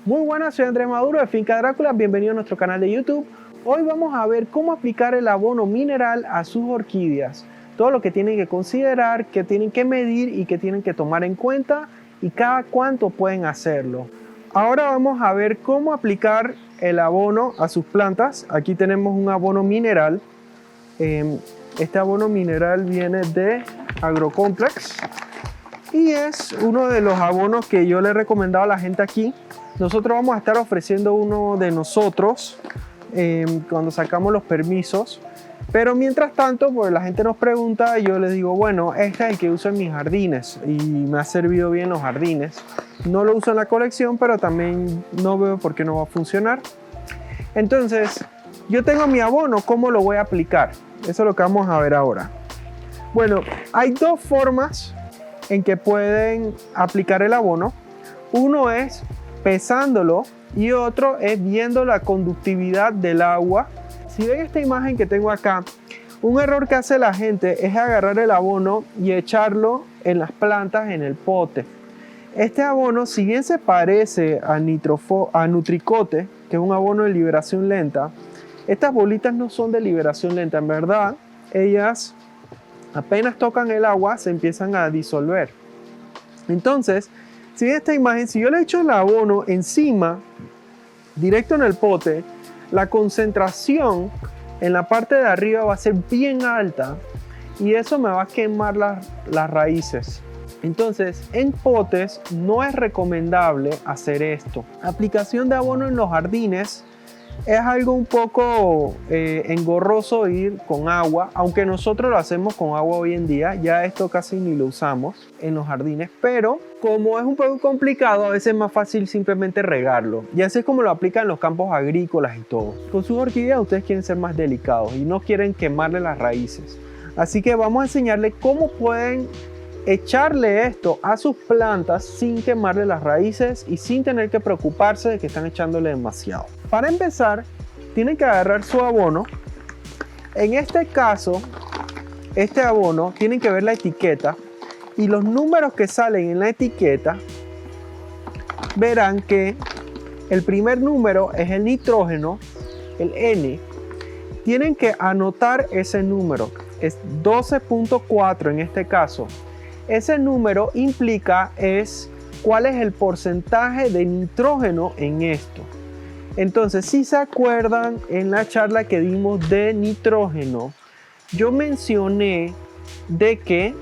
Muy buenas, soy Andrés Maduro de Finca Drácula, bienvenido a nuestro canal de YouTube. Hoy vamos a ver cómo aplicar el abono mineral a sus orquídeas. Todo lo que tienen que considerar, que tienen que medir y que tienen que tomar en cuenta y cada cuánto pueden hacerlo. Ahora vamos a ver cómo aplicar el abono a sus plantas. Aquí tenemos un abono mineral. Este abono mineral viene de Agrocomplex y es uno de los abonos que yo le he recomendado a la gente aquí. Nosotros vamos a estar ofreciendo uno de nosotros cuando sacamos los permisos, pero mientras tanto pues la gente nos pregunta y yo les digo, bueno, este es el que uso en mis jardines y me ha servido bien los jardines. No lo uso en la colección, pero también no veo por qué no va a funcionar. Entonces yo tengo mi abono, ¿cómo lo voy a aplicar? Eso es lo que vamos a ver ahora. Bueno, hay dos formas en que pueden aplicar el abono. Uno es pesándolo y otro es viendo la conductividad del agua. Si ven esta imagen que tengo acá, un error que hace la gente es agarrar el abono y echarlo en las plantas en el pote. Este abono, si bien se parece a Nutricote, que es un abono de liberación lenta, estas bolitas no son de liberación lenta. En verdad, ellas apenas tocan el agua se empiezan a disolver. Entonces, si ven esta imagen, si yo le echo el abono encima, directo en el pote, la concentración en la parte de arriba va a ser bien alta y eso me va a quemar las raíces. Entonces, en potes no es recomendable hacer esto. Aplicación de abono en los jardines es algo un poco engorroso ir con agua, aunque nosotros lo hacemos con agua hoy en día, ya esto casi ni lo usamos en los jardines, pero como es un poco complicado, a veces es más fácil simplemente regarlo, y así es como lo aplican en los campos agrícolas y todo. Con sus orquídeas ustedes quieren ser más delicados y no quieren quemarle las raíces, así que vamos a enseñarles cómo pueden echarle esto a sus plantas sin quemarle las raíces y sin tener que preocuparse de que están echándole demasiado. Para empezar, tienen que agarrar su abono. En este caso, este abono, tienen que ver la etiqueta y los números que salen en la etiqueta, verán que el primer número es el nitrógeno, el N. Tienen que anotar ese número, es 12.4 en este caso. Ese número implica cuál es el porcentaje de nitrógeno en esto. Entonces, si se acuerdan en la charla que dimos de nitrógeno, yo mencioné de que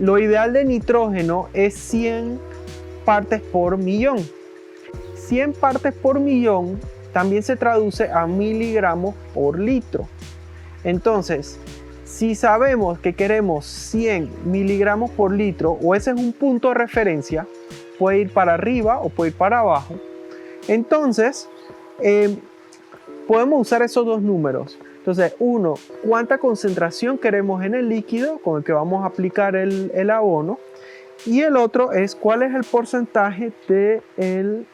lo ideal de nitrógeno es 100 partes por millón. 100 partes por millón también se traduce a miligramos por litro. Entonces, si sabemos que queremos 100 miligramos por litro, o ese es un punto de referencia, puede ir para arriba o puede ir para abajo. Entonces, podemos usar esos dos números. Entonces, uno, cuánta concentración queremos en el líquido con el que vamos a aplicar el abono. Y el otro es cuál es el porcentaje del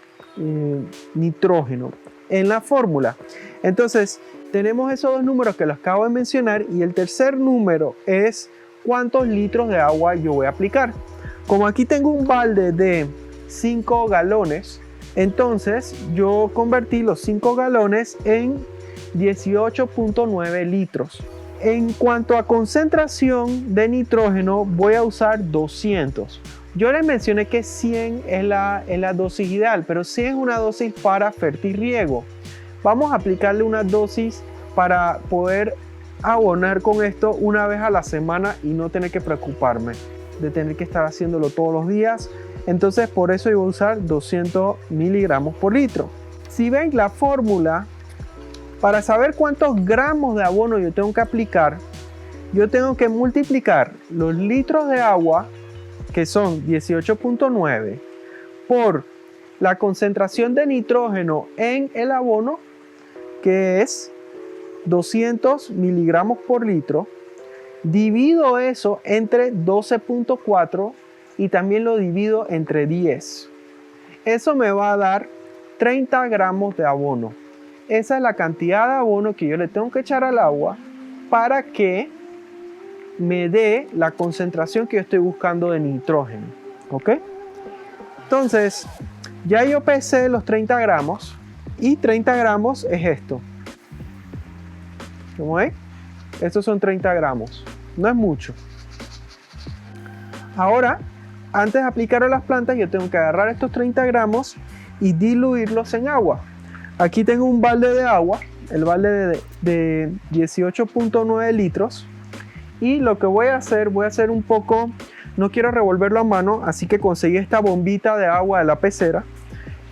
nitrógeno en la fórmula. Entonces, tenemos esos dos números que los acabo de mencionar y el tercer número es cuántos litros de agua yo voy a aplicar. Como aquí tengo un balde de 5 galones, entonces yo convertí los 5 galones en 18.9 litros. En cuanto a concentración de nitrógeno, voy a usar 200. Yo les mencioné que 100 es la dosis ideal, pero 100 es una dosis para fertirriego. Vamos a aplicarle una dosis para poder abonar con esto una vez a la semana y no tener que preocuparme de tener que estar haciéndolo todos los días. Entonces, por eso yo voy a usar 200 miligramos por litro. Si ven la fórmula, para saber cuántos gramos de abono yo tengo que aplicar, yo tengo que multiplicar los litros de agua, que son 18.9, por la concentración de nitrógeno en el abono, que es 200 miligramos por litro, divido eso entre 12.4 y también lo divido entre 10. Eso me va a dar 30 gramos de abono. Esa es la cantidad de abono que yo le tengo que echar al agua para que me dé la concentración que yo estoy buscando de nitrógeno. ¿Ok? Entonces, Ya yo pesé los 30 gramos y 30 gramos es esto. ¿Cómo ven? Estos son 30 gramos. No es mucho. Ahora, antes de aplicar a las plantas, yo tengo que agarrar estos 30 gramos y diluirlos en agua. Aquí tengo un balde de agua, el balde de 18.9 litros. Y lo que voy a hacer un poco, no quiero revolverlo a mano, así que conseguí esta bombita de agua de la pecera.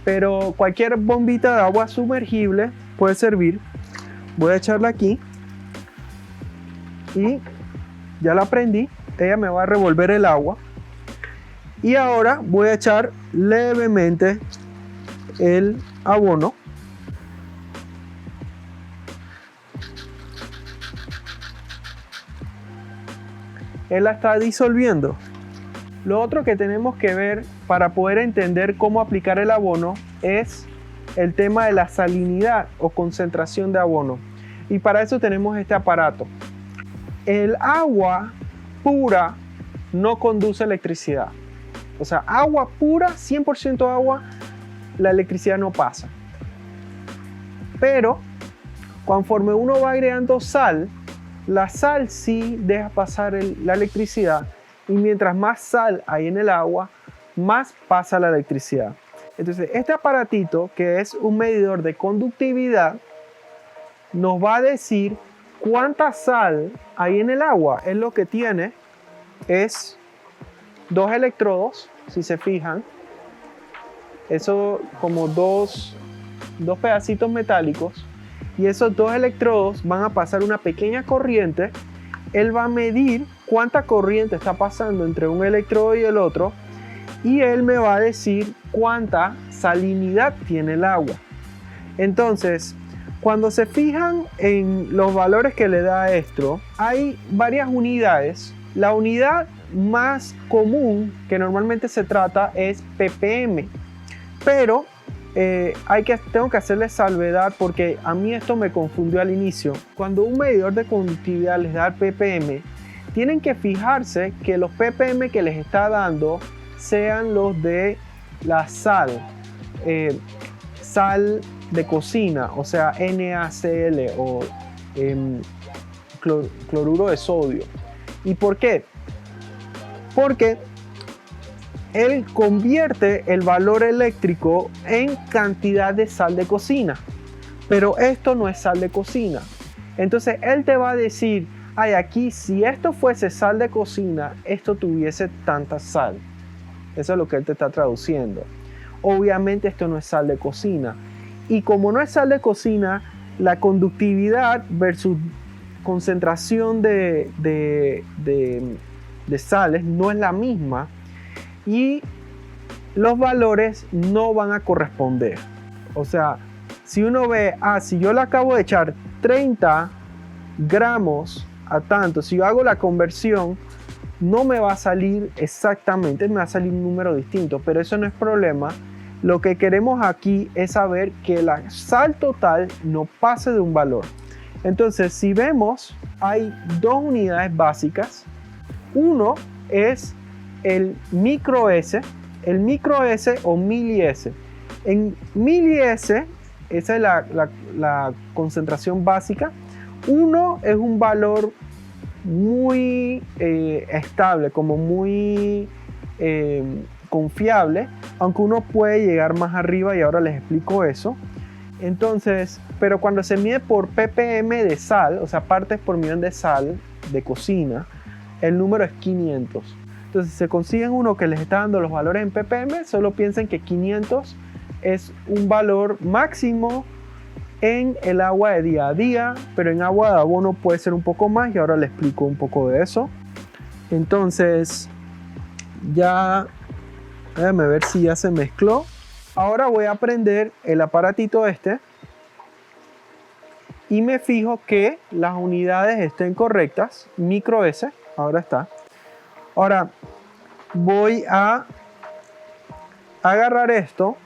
Pero cualquier bombita de agua sumergible puede servir. Voy a echarla aquí. Y ya la prendí. Ella me va a revolver el agua. Y ahora voy a echar levemente el abono. Él la está disolviendo. Lo otro que tenemos que ver para poder entender cómo aplicar el abono es el tema de la salinidad o concentración de abono. Y para eso tenemos este aparato. El agua pura no conduce electricidad. O sea, agua pura, 100% agua, la electricidad no pasa. Pero conforme uno va agregando sal, la sal sí deja pasar la electricidad. Y mientras más sal hay en el agua, más pasa la electricidad. Entonces, este aparatito, que es un medidor de conductividad, nos va a decir cuánta sal hay en el agua. Él lo que tiene es dos electrodos, si se fijan. Eso como dos pedacitos metálicos. Y esos dos electrodos van a pasar una pequeña corriente. Él va a medir cuánta corriente está pasando entre un electrodo y el otro. Y él me va a decir cuánta salinidad tiene el agua. Entonces, cuando se fijan en los valores que le da esto, hay varias unidades. La unidad más común que normalmente se trata es ppm. Pero tengo que hacerle salvedad porque a mí esto me confundió al inicio. Cuando un medidor de conductividad les da ppm, tienen que fijarse que los ppm que les está dando sean los de la sal, sal de cocina, o sea NaCl o cloruro de sodio. ¿Y por qué? Porque él convierte el valor eléctrico en cantidad de sal de cocina, pero esto no es sal de cocina. Entonces él te va a decir, ay, aquí si esto fuese sal de cocina, esto tuviese tanta sal. Eso es lo que él te está traduciendo. Obviamente esto no es sal de cocina. Y como no es sal de cocina, la conductividad versus concentración de sales no es la misma. Y los valores no van a corresponder. O sea, si uno ve, si yo le acabo de echar 30 gramos a tanto, si yo hago la conversión, no me va a salir exactamente, me va a salir un número distinto, pero eso no es problema. Lo que queremos aquí es saber que la sal total no pase de un valor. Entonces, si vemos, hay dos unidades básicas. Uno es el micro S o mili S. En mili S, esa es la concentración básica. 1 es un valor muy estable, como muy confiable, aunque uno puede llegar más arriba y ahora les explico eso. Entonces, pero cuando se mide por ppm de sal, o sea, partes por millón de sal de cocina, el número es 500. Entonces, si se consiguen uno que les está dando los valores en ppm, solo piensen que 500 es un valor máximo en el agua de día a día, pero en agua de abono puede ser un poco más y ahora les explico un poco de eso. Entonces, ya, déjame ver si ya se mezcló. Ahora voy a prender el aparatito este y me fijo que las unidades estén correctas. Micro S, ahora está. Ahora voy a agarrar esto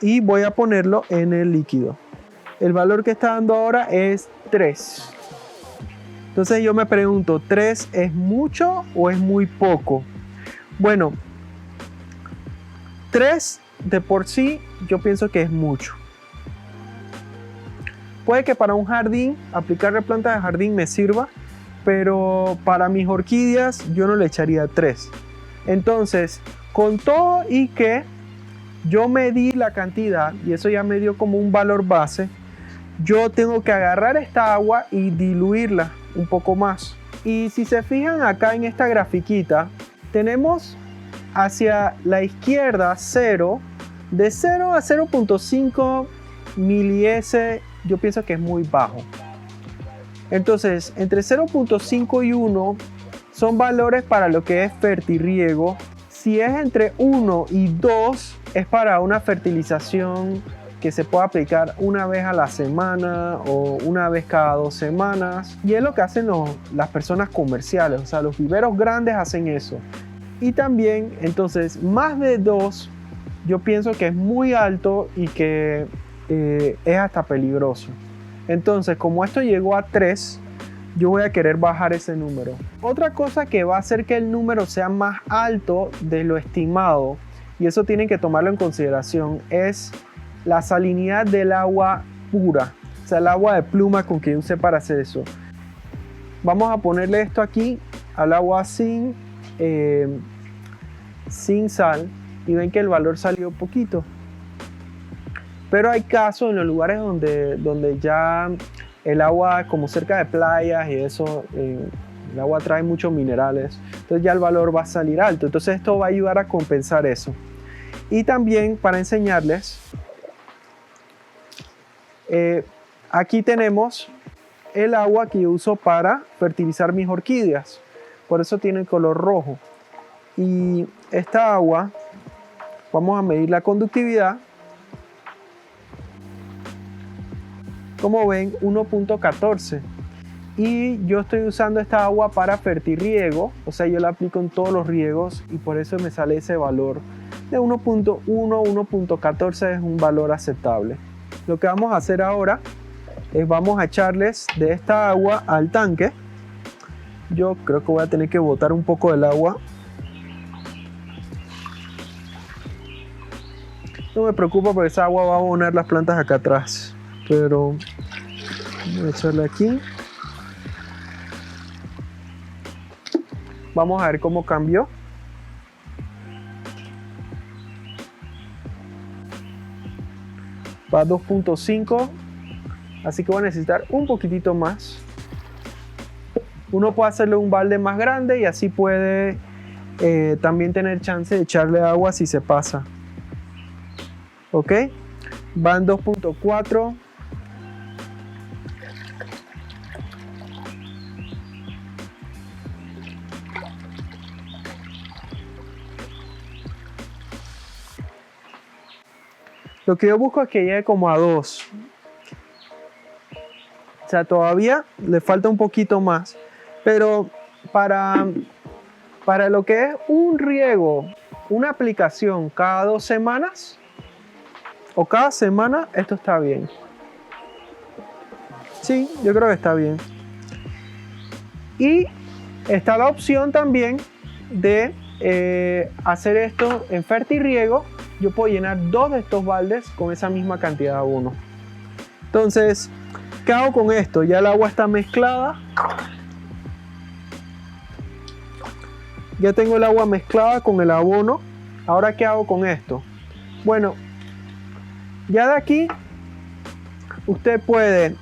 y voy a ponerlo en el líquido. El valor que está dando ahora es 3. Entonces yo me pregunto, ¿3 es mucho o es muy poco? Bueno, 3 de por sí yo pienso que es mucho. Puede que para un jardín, aplicarle plantas de jardín me sirva, pero para mis orquídeas yo no le echaría 3. Entonces, con todo y que yo medí la cantidad, y eso ya me dio como un valor base, yo tengo que agarrar esta agua y diluirla un poco más. Y si se fijan acá en esta grafiquita, tenemos hacia la izquierda 0, de 0 a 0.5 ms, yo pienso que es muy bajo. Entonces, entre 0.5 y 1 son valores para lo que es fertirriego. Si es entre 1 y 2 es para una fertilización que se puede aplicar una vez a la semana o una vez cada 2 semanas. Y es lo que hacen las personas comerciales, o sea, los viveros grandes hacen eso. Y también, entonces, más de 2 yo pienso que es muy alto y que es hasta peligroso. Entonces, como esto llegó a 3, yo voy a querer bajar ese número. Otra cosa que va a hacer que el número sea más alto de lo estimado, y eso tienen que tomarlo en consideración, es la salinidad del agua pura, o sea, el agua de pluma con que use para hacer eso. Vamos a ponerle esto aquí al agua sin sal, y ven que el valor salió poquito. Pero hay casos en los lugares donde ya el agua, como cerca de playas y eso, el agua trae muchos minerales, entonces ya el valor va a salir alto. Entonces esto va a ayudar a compensar eso. Y también para enseñarles, aquí tenemos el agua que yo uso para fertilizar mis orquídeas. Por eso tiene el color rojo. Y esta agua, vamos a medir la conductividad. Como ven, 1.14, y yo estoy usando esta agua para fertirriego, o sea, yo la aplico en todos los riegos y por eso me sale ese valor de 1.1, 1.14 es un valor aceptable. Lo que vamos a hacer ahora es vamos a echarles de esta agua al tanque. Yo creo que voy a tener que botar un poco del agua. No me preocupa porque esa agua va a abonar las plantas acá atrás. Pero voy a echarle aquí. Vamos a ver cómo cambió. Va a 2.5, así que voy a necesitar un poquitito más. Uno puede hacerle un balde más grande y así puede también tener chance de echarle agua si se pasa. Ok, van 2.4. Lo que yo busco es que llegue como a 2. O sea, todavía le falta un poquito más. Pero para lo que es un riego, una aplicación cada 2 semanas o cada semana, esto está bien. Sí, yo creo que está bien. Y está la opción también de hacer esto en fertirriego. Yo puedo llenar 2 de estos baldes con esa misma cantidad de abono. Entonces, ¿qué hago con esto? Ya el agua está mezclada. Ya tengo el agua mezclada con el abono. Ahora, ¿qué hago con esto? Bueno, ya de aquí usted puede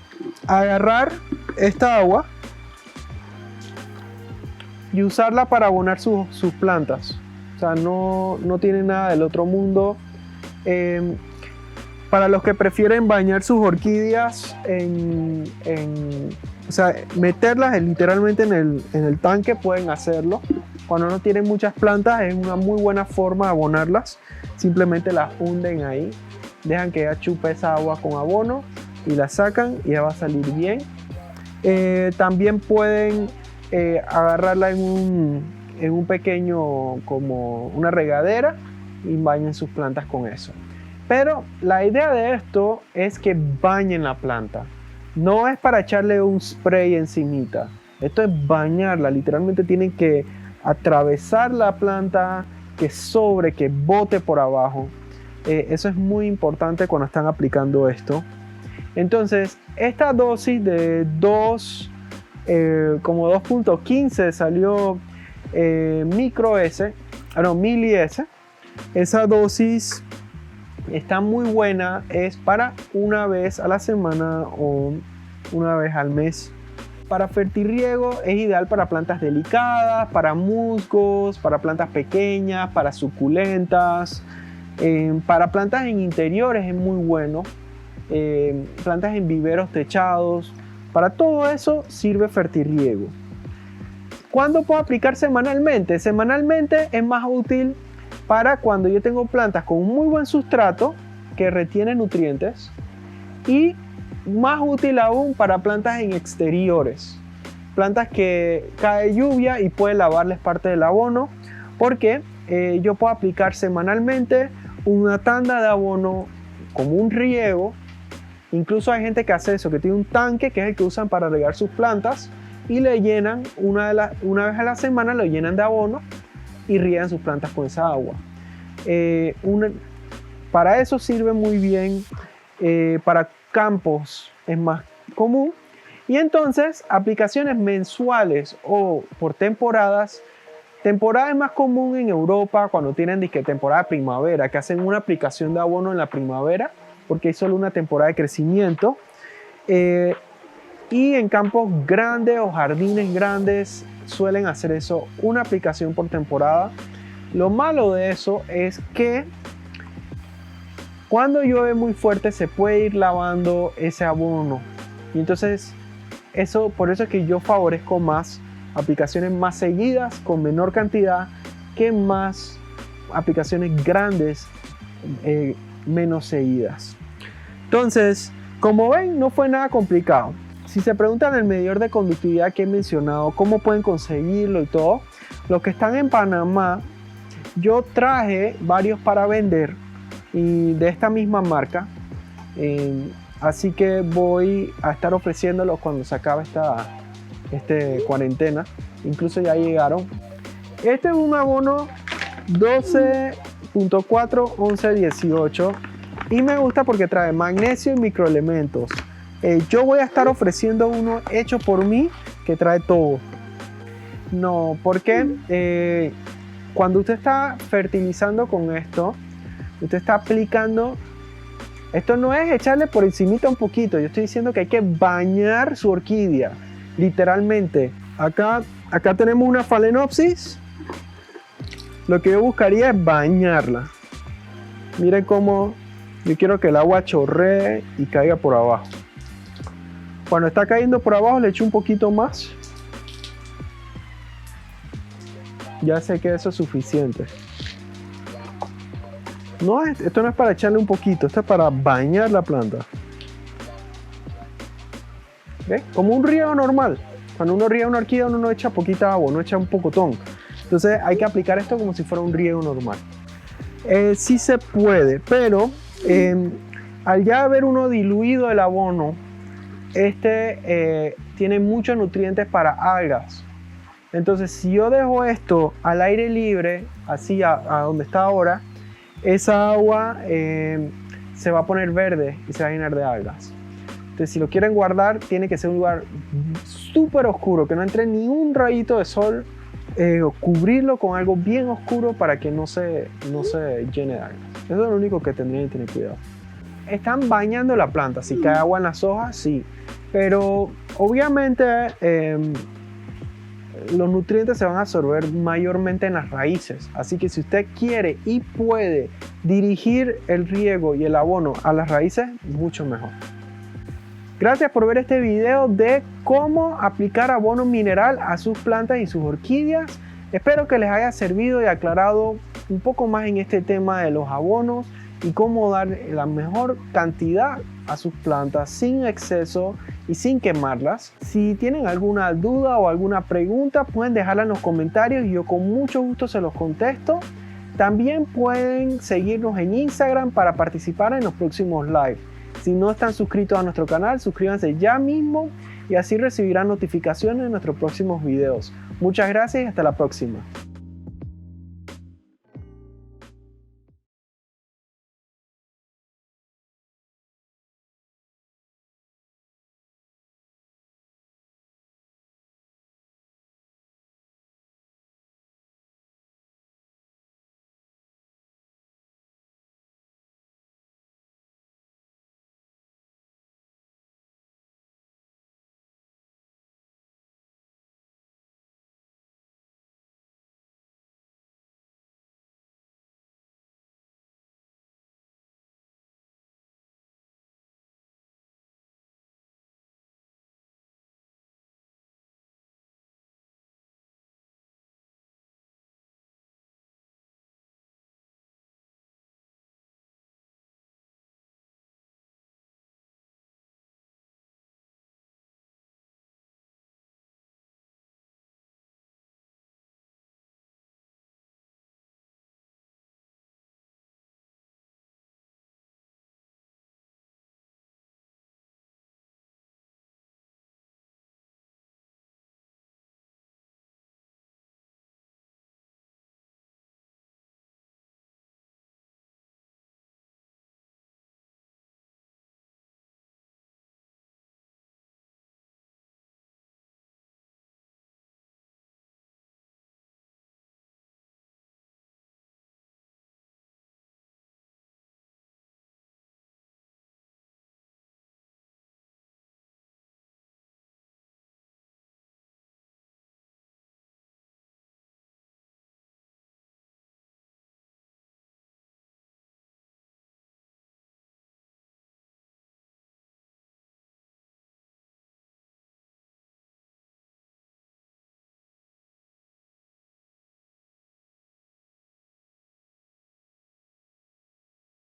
agarrar esta agua y usarla para abonar sus plantas. O sea, no tiene nada del otro mundo. Para los que prefieren bañar sus orquídeas o sea, meterlas literalmente en el tanque, pueden hacerlo. Cuando no tienen muchas plantas es una muy buena forma de abonarlas. Simplemente las hunden ahí, dejan que ella chupe esa agua con abono y la sacan y ya va a salir bien. También pueden agarrarla en un pequeño, como una regadera, y bañen sus plantas con eso. Pero la idea de esto es que bañen la planta. No es para echarle un spray encimita. Esto es bañarla. Literalmente tienen que atravesar la planta, que bote por abajo. Eso es muy importante cuando están aplicando esto. Entonces, esta dosis de como 2.15 salió micro S, mili S. Esa dosis está muy buena, es para una vez a la semana o una vez al mes. Para fertirriego es ideal para plantas delicadas, para musgos, para plantas pequeñas, para suculentas, para plantas en interiores es muy bueno, plantas en viveros techados, para todo eso sirve fertirriego. ¿Cuándo puedo aplicar semanalmente? Semanalmente es más útil para cuando yo tengo plantas con un muy buen sustrato que retiene nutrientes, y más útil aún para plantas en exteriores, plantas que cae lluvia y puede lavarles parte del abono, porque yo puedo aplicar semanalmente una tanda de abono como un riego. Incluso hay gente que hace eso, que tiene un tanque que es el que usan para regar sus plantas y le llenan una vez a la semana, lo llenan de abono y riegan sus plantas con esa agua. Para eso sirve muy bien. Para campos es más común, y entonces aplicaciones mensuales o por temporadas. Temporada es más común en Europa cuando tienen temporada de primavera, que hacen una aplicación de abono en la primavera porque hay solo una temporada de crecimiento, y en campos grandes o jardines grandes suelen hacer eso, una aplicación por temporada. Lo malo de eso es que cuando llueve muy fuerte se puede ir lavando ese abono, y entonces por eso es que yo favorezco más aplicaciones más seguidas con menor cantidad que más aplicaciones grandes menos seguidas. Entonces, como ven, no fue nada complicado. Si se preguntan el medidor de conductividad que he mencionado, cómo pueden conseguirlo y todo, los que están en Panamá, yo traje varios para vender y de esta misma marca, así que voy a estar ofreciéndolos cuando se acabe esta cuarentena. Incluso ya llegaron. Este es un abono 12.4 11 18 y me gusta porque trae magnesio y microelementos. Yo voy a estar ofreciendo uno hecho por mí que trae todo. No, porque cuando usted está fertilizando con esto, usted está aplicando. Esto no es echarle por encimita un poquito. Yo estoy diciendo que hay que bañar su orquídea, literalmente. Acá tenemos una Phalaenopsis. Lo que yo buscaría es bañarla. Miren cómo yo quiero que el agua chorree y caiga por abajo. Cuando está cayendo por abajo le echo un poquito más. Ya sé que eso es suficiente. No, esto no es para echarle un poquito, esto es para bañar la planta. ¿Ve? Como un riego normal. Cuando uno riega una orquídea, uno no echa poquita agua, no echa un pocotón. Entonces hay que aplicar esto como si fuera un riego normal. Sí se puede, pero al ya haber uno diluido el abono, tiene muchos nutrientes para algas. Entonces si yo dejo esto al aire libre, así a donde está ahora, esa agua se va a poner verde y se va a llenar de algas. Entonces si lo quieren guardar, tiene que ser un lugar súper oscuro, que no entre ni un rayito de sol, o cubrirlo con algo bien oscuro para que no se llene de algas. Eso es lo único que tendrían que tener cuidado. Están bañando la planta, si cae agua en las hojas, sí, pero obviamente los nutrientes se van a absorber mayormente en las raíces, así que si usted quiere y puede dirigir el riego y el abono a las raíces, mucho mejor. Gracias por ver este video de cómo aplicar abono mineral a sus plantas y sus orquídeas. Espero que les haya servido y aclarado un poco más en este tema de los abonos y cómo dar la mejor cantidad a sus plantas sin exceso y sin quemarlas. Si tienen alguna duda o alguna pregunta, pueden dejarla en los comentarios y yo con mucho gusto se los contesto. También pueden seguirnos en Instagram para participar en los próximos live. Si no están suscritos a nuestro canal, suscríbanse ya mismo y así recibirán notificaciones de nuestros próximos videos. Muchas gracias y hasta la próxima.